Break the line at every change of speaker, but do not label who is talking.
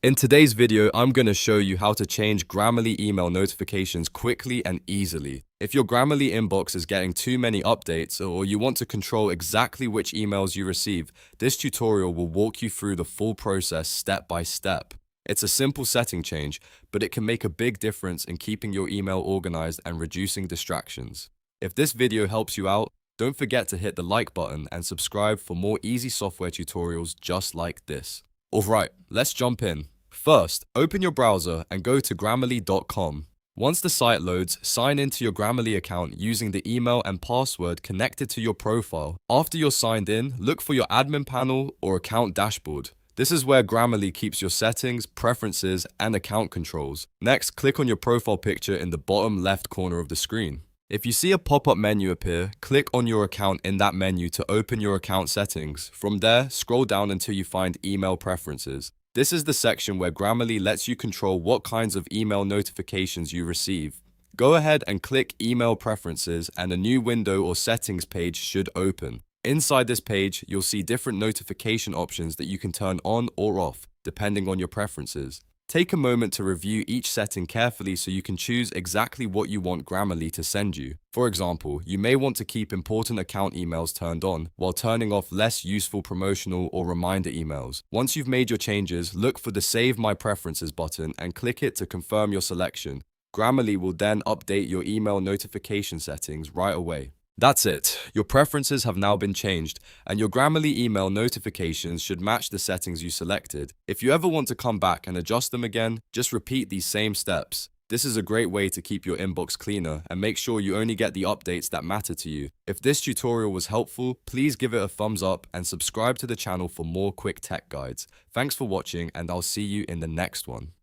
In today's video, I'm going to show you how to change Grammarly email notifications quickly and easily. If your Grammarly inbox is getting too many updates or you want to control exactly which emails you receive, this tutorial will walk you through the full process step by step. It's a simple setting change, but it can make a big difference in keeping your email organized and reducing distractions. If this video helps you out, don't forget to hit the like button and subscribe for more easy software tutorials just like this. Alright, let's jump in. First, open your browser and go to Grammarly.com. Once the site loads, sign into your Grammarly account using the email and password connected to your profile. After you're signed in, look for your admin panel or account dashboard. This is where Grammarly keeps your settings, preferences, and account controls. Next, click on your profile picture in the bottom left corner of the screen. If you see a pop-up menu appear, click on your account in that menu to open your account settings. From there, scroll down until you find Email Preferences. This is the section where Grammarly lets you control what kinds of email notifications you receive. Go ahead and click Email Preferences and a new window or settings page should open. Inside this page, you'll see different notification options that you can turn on or off, depending on your preferences. Take a moment to review each setting carefully so you can choose exactly what you want Grammarly to send you. For example, you may want to keep important account emails turned on, while turning off less useful promotional or reminder emails. Once you've made your changes, look for the Save My Preferences button and click it to confirm your selection. Grammarly will then update your email notification settings right away. That's it. Your preferences have now been changed, and your Grammarly email notifications should match the settings you selected. If you ever want to come back and adjust them again, just repeat these same steps. This is a great way to keep your inbox cleaner and make sure you only get the updates that matter to you. If this tutorial was helpful, please give it a thumbs up and subscribe to the channel for more quick tech guides. Thanks for watching, and I'll see you in the next one.